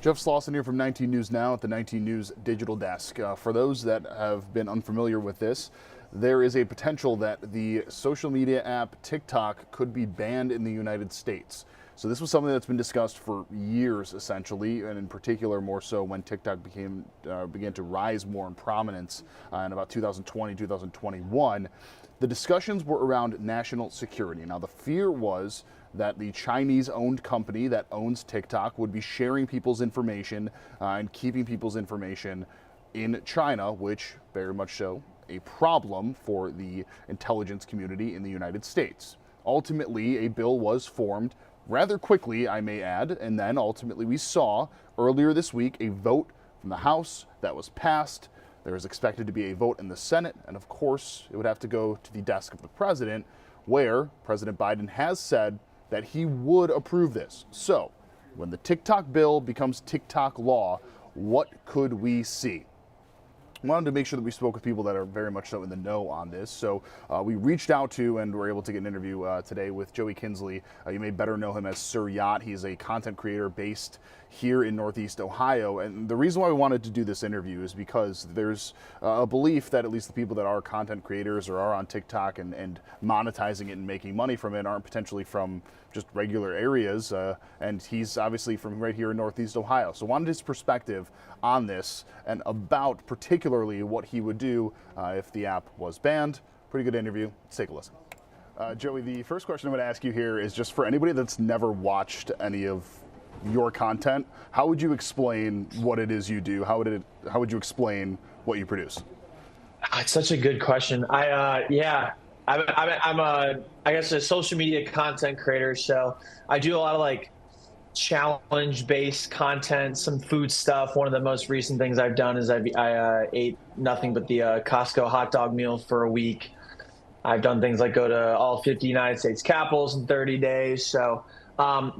Jeff Slauson here from 19 News Now at the 19 News Digital Desk. For those that have been unfamiliar with this, there is a potential that the social media app TikTok could be banned in the United States. So this was something that's been discussed for years, essentially, and in particular more so when TikTok began to rise more in prominence in about 2020, 2021. The discussions were around national security. Now, the fear was that the Chinese-owned company that owns TikTok would be sharing people's information and keeping people's information in China, which very much so a problem for the intelligence community in the United States. Ultimately, a bill was formed rather quickly, I may add, and then ultimately we saw earlier this week a vote from the House that was passed. There is expected to be a vote in the Senate, and of course, it would have to go to the desk of the president, where President Biden has said that he would approve this. So, when the TikTok bill becomes TikTok law, what could we see? I wanted to make sure that we spoke with people that are very much so in the know on this. So we reached out to and were able to get an interview today with Joey Kinsley. You may better know him as Sir Yacht. He's a content creator based here in Northeast Ohio. And the reason why we wanted to do this interview is because there's a belief that at least the people that are content creators or are on TikTok and monetizing it and making money from it aren't potentially from just regular areas. And he's obviously from right here in Northeast Ohio. So wanted his perspective on this and about particularly what he would do if the app was banned. Pretty good interview. Let's take a listen. Joey, the first question I'm going to ask you here is just for anybody that's never watched any of your content, how would you explain what it is you do? How would you explain what you produce? It's such a good question. I'm I guess a social media content creator. So I do a lot of like challenge based content, some food stuff. One of the most recent things I've done is I ate nothing but the Costco hot dog meal for a week. I've done things like go to all 50 United States capitals in 30 days. So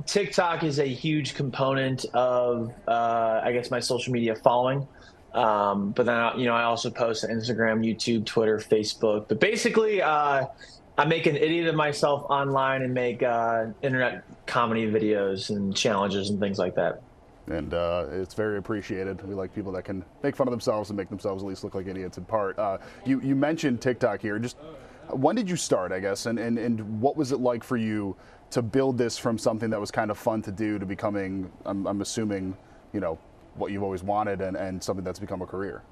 TikTok is a huge component of, I guess, my social media following. But then, I also post on Instagram, YouTube, Twitter, Facebook. But basically, I make an idiot of myself online and make internet comedy videos and challenges and things like that. And it's very appreciated. We like people that can make fun of themselves and make themselves at least look like idiots in part. You mentioned TikTok here. Just when did you start, I guess, and what was it like for you to build this from something that was kind of fun to do to becoming, I'm assuming, what you've always wanted and something that's become a career?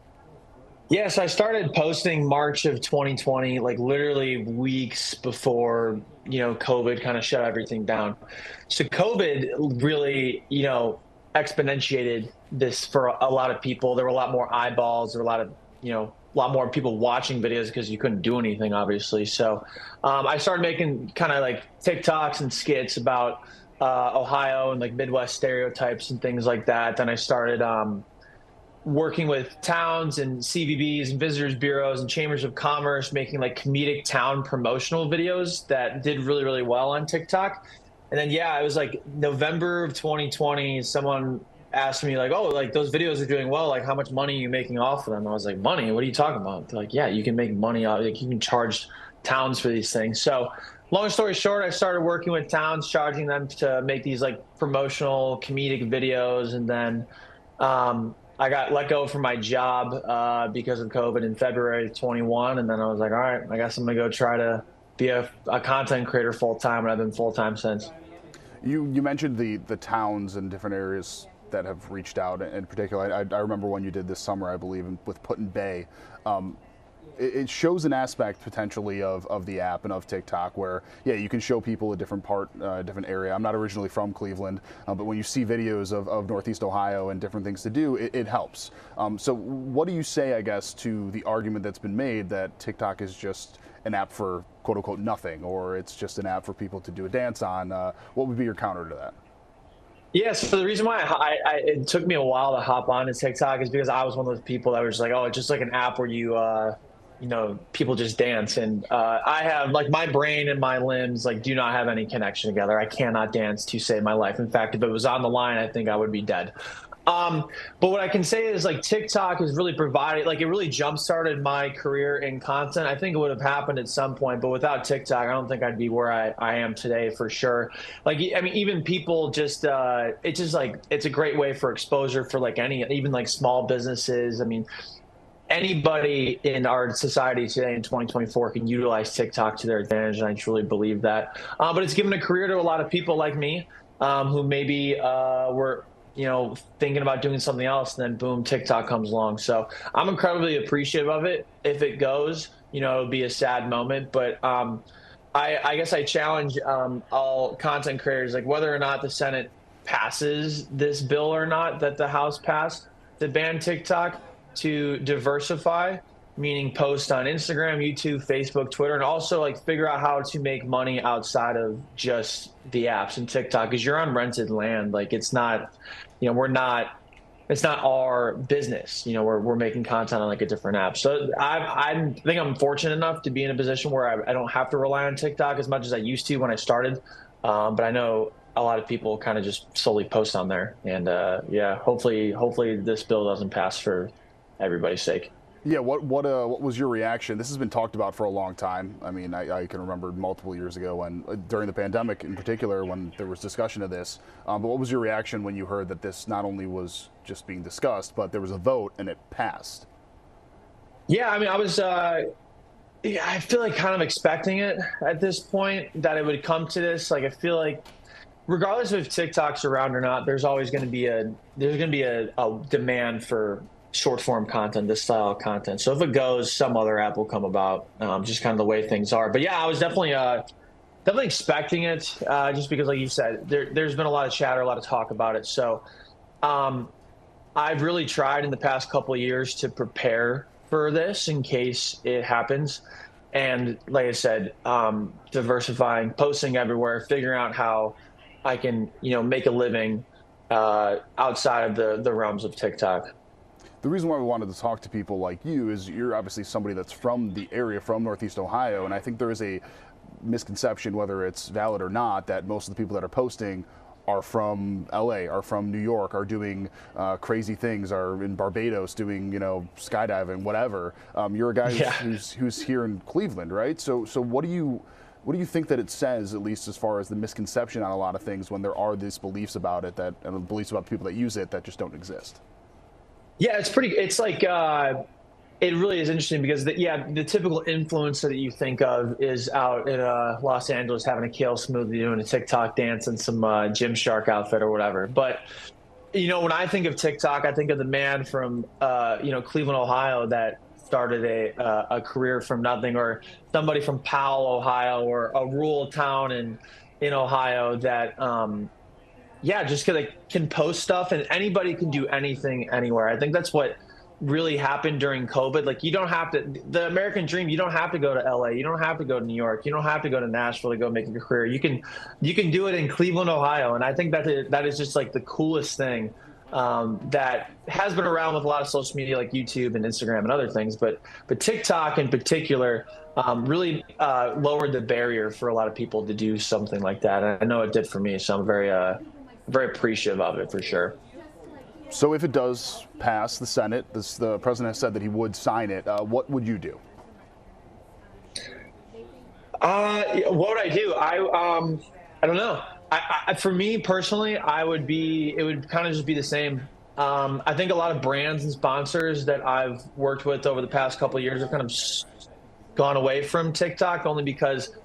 Yes, I started posting March of 2020, like literally weeks before, COVID kind of shut everything down. So COVID really, exponentiated this for a lot of people. There were a lot more eyeballs. There were a lot more people watching videos because you couldn't do anything, obviously. So I started making kind of like TikToks and skits about Ohio and like Midwest stereotypes and things like that. Then I started working with towns and CVBs and visitors bureaus and chambers of commerce, making like comedic town promotional videos that did really, really well on TikTok. And then, it was like November of 2020, someone asked me like, oh, like those videos are doing well. Like how much money are you making off of them? I was like, money? What are you talking about? They're like, yeah, you can make money off, like you can charge towns for these things. So long story short, I started working with towns, charging them to make these like promotional comedic videos. And then I got let go from my job because of COVID in February of 21. And then I was like, all right, I guess I'm gonna go try to be a content creator full time. And I've been full time since. You mentioned the towns and different areas that have reached out. In particular, I remember one you did this summer, I believe, with Put-in-Bay. It shows an aspect potentially of the app and of TikTok where, you can show people a different different area. I'm not originally from Cleveland, but when you see videos of Northeast Ohio and different things to do, it helps. So what do you say, I guess, to the argument that's been made that TikTok is just an app for quote unquote nothing, or it's just an app for people to do a dance on? What would be your counter to that? Yeah, so the reason why it took me a while to hop on to TikTok is because I was one of those people that was just like, oh, it's just like an app where you people just dance. And I have like my brain and my limbs like do not have any connection together. I cannot dance to save my life. In fact, if it was on the line, I think I would be dead. But what I can say is like TikTok has really provided, like it really jump started my career in content. I think it would have happened at some point, but without TikTok, I don't think I'd be where I am today for sure. Like, I mean, even people just, it's just like, it's a great way for exposure for like any, even like small businesses. I mean, anybody in our society today in 2024 can utilize TikTok to their advantage, and I truly believe that. But it's given a career to a lot of people like me, who maybe were thinking about doing something else, and then boom, TikTok comes along. So I'm incredibly appreciative of it. If it goes, it'll be a sad moment, but I guess I challenge all content creators, like whether or not the Senate passes this bill or not that the House passed to ban TikTok, to diversify, meaning post on Instagram, YouTube, Facebook, Twitter, and also like figure out how to make money outside of just the apps and TikTok, because you're on rented land. Like it's not, it's not our business. We're making content on like a different app. So I think I'm fortunate enough to be in a position where I don't have to rely on TikTok as much as I used to when I started. But I know a lot of people kind of just solely post on there, and yeah, hopefully this bill doesn't pass for everybody's sake. Yeah, what was your reaction? This has been talked about for a long time. I mean, I can remember multiple years ago when, during the pandemic in particular, when there was discussion of this. But what was your reaction when you heard that this not only was just being discussed, but there was a vote and it passed? Yeah, I mean, I was, yeah, I feel like kind of expecting it at this point that it would come to this. Like, I feel like regardless of if TikTok's around or not, there's always going to be a demand for short form content, this style of content. So if it goes, some other app will come about, just kind of the way things are. But yeah, I was definitely expecting it, just because, like you said, there's been a lot of chatter, a lot of talk about it. So I've really tried in the past couple of years to prepare for this in case it happens. And like I said, diversifying, posting everywhere, figuring out how I can, make a living outside of the realms of TikTok. The reason why we wanted to talk to people like you is you're obviously somebody that's from the area, from Northeast Ohio, and I think there is a misconception, whether it's valid or not, that most of the people that are posting are from LA, are from New York, are doing crazy things, are in Barbados doing, skydiving, whatever. You're a guy who's here in Cleveland, right? So what do you think that it says, at least as far as the misconception on a lot of things, when there are these beliefs about it, and beliefs about the people that use it that just don't exist? Yeah, it's like, it really is interesting because the typical influencer that you think of is out in Los Angeles having a kale smoothie, doing a TikTok dance and some Gymshark outfit or whatever. But, when I think of TikTok, I think of the man from, Cleveland, Ohio that started a career from nothing, or somebody from Powell, Ohio, or a rural town in Ohio that, just can post stuff, and anybody can do anything anywhere. I think that's what really happened during COVID. Like, you don't have to, the American dream, you don't have to go to LA, you don't have to go to New York, you don't have to go to Nashville to go make a career. You can do it in Cleveland, Ohio. And I think that is just like the coolest thing, that has been around with a lot of social media like YouTube and Instagram and other things, but TikTok in particular really lowered the barrier for a lot of people to do something like that. And I know it did for me, so I'm very appreciative of it for sure. So if it does pass the Senate, the president has said that he would sign it. What would you do? What would I do? I don't know. For me personally, it would kind of just be the same. I think a lot of brands and sponsors that I've worked with over the past couple of years have kind of gone away from TikTok, only because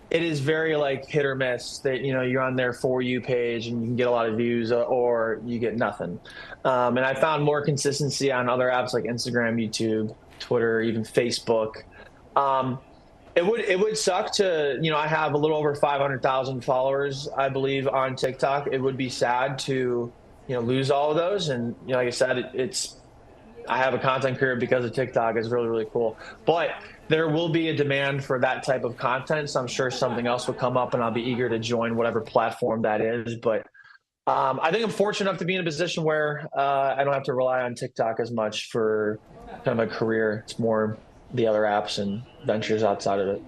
it is very like hit or miss that, you're on their For You page and you can get a lot of views, or you get nothing. And I found more consistency on other apps like Instagram, YouTube, Twitter, even Facebook. It would suck to, I have a little over 500,000 followers, I believe, on TikTok. It would be sad to, lose all of those. And, like I said, I have a content career because of TikTok. It's really, really cool. But there will be a demand for that type of content. So I'm sure something else will come up, and I'll be eager to join whatever platform that is. But I think I'm fortunate enough to be in a position where I don't have to rely on TikTok as much for kind of a career. It's more the other apps and ventures outside of it.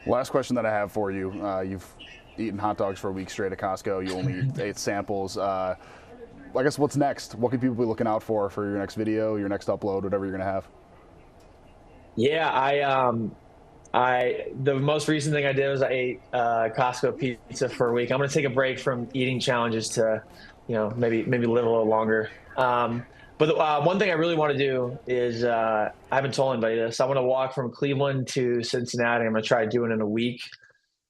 Last question that I have for you. You've eaten hot dogs for a week straight at Costco. You only ate samples. I guess what's next? What can people be looking out for your next video, your next upload, whatever you're going to have? Yeah, the most recent thing I did was I ate Costco pizza for a week. I'm gonna take a break from eating challenges to, maybe live a little longer. But one thing I really want to do is I haven't told anybody this. I want to walk from Cleveland to Cincinnati. I'm gonna try to do it in a week.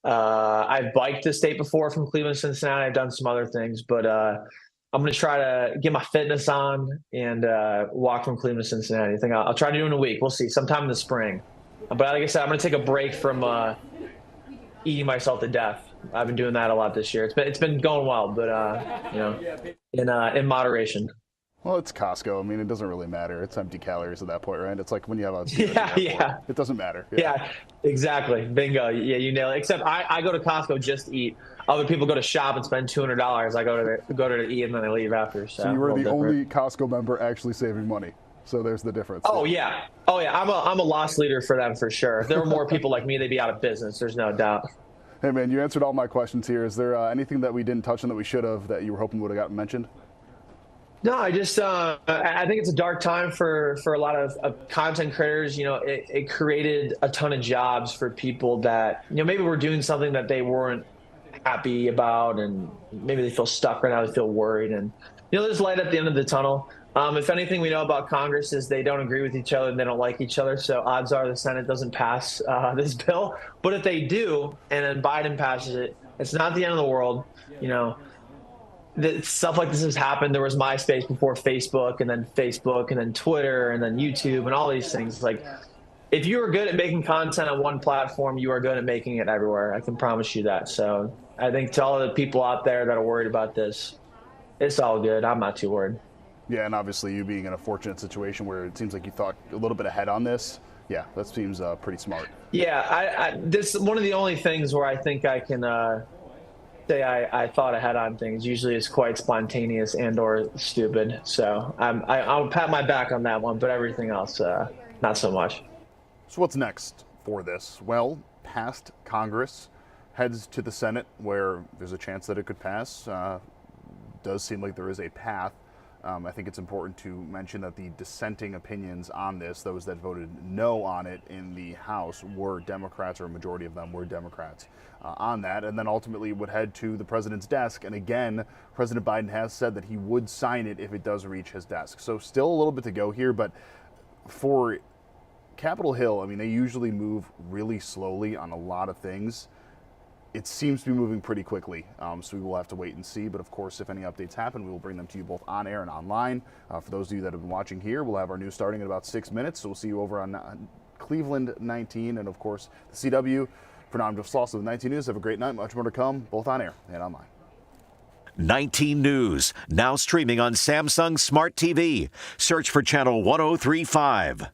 I've biked the state before from Cleveland to Cincinnati. I've done some other things, but I'm going to try to get my fitness on and walk from Cleveland to Cincinnati. I think I'll try to do it in a week. We'll see, sometime in the spring. But like I said, I'm going to take a break from eating myself to death. I've been doing that a lot this year. It's been going well, but in moderation. Well, it's Costco. I mean, it doesn't really matter. It's empty calories at that point, right? It's like when you have a yeah. It doesn't matter. Yeah, exactly. Bingo. Yeah, you nailed it. Except I go to Costco just to eat. Other people go to shop and spend $200. I go to eat and then I leave after. So you were the only Costco member actually saving money. So there's the difference. Oh yeah. I'm a loss leader for them for sure. If there were more people like me, they'd be out of business. There's no doubt. Hey man, you answered all my questions here. Is there anything that we didn't touch on that we should have that you were hoping would have gotten mentioned? No, I just I think it's a dark time for a lot of content creators. It created a ton of jobs for people that maybe were doing something that they weren't happy about, and maybe they feel stuck right now. They feel worried, and there's light at the end of the tunnel. If anything we know about Congress is they don't agree with each other and they don't like each other. So odds are the Senate doesn't pass this bill. But if they do, and then Biden passes it, it's not the end of the world. Stuff like this has happened. There was MySpace before Facebook, and then Twitter, and then YouTube, and all these things. Like, if you are good at making content on one platform, you are good at making it everywhere. I can promise you that. So I think to all the people out there that are worried about this, it's all good. I'm not too worried. Yeah, and obviously you being in a fortunate situation where it seems like you thought a little bit ahead on this. Yeah, that seems pretty smart. Yeah, this one of the only things where I think I can say I thought ahead on things. Usually it's quite spontaneous and or stupid. So I'll pat my back on that one, but everything else, not so much. So what's next for this? Well, past Congress, heads to the Senate, where there's a chance that it could pass. Does seem like there is a path. I think it's important to mention that the dissenting opinions on this, those that voted no on it in the House, were Democrats, or a majority of them were Democrats on that, and then ultimately would head to the president's desk. And again, President Biden has said that he would sign it if it does reach his desk. So still a little bit to go here, but for Capitol Hill, I mean, they usually move really slowly on a lot of things. It seems to be moving pretty quickly, so we will have to wait and see. But of course, if any updates happen, we will bring them to you both on air and online. For those of you that have been watching here, we'll have our news starting in about 6 minutes. So we'll see you over on Cleveland 19 and, of course, the CW. For now, I'm Jeff Slauson with 19 News. Have a great night. Much more to come, both on air and online. 19 News, now streaming on Samsung Smart TV. Search for Channel 1035.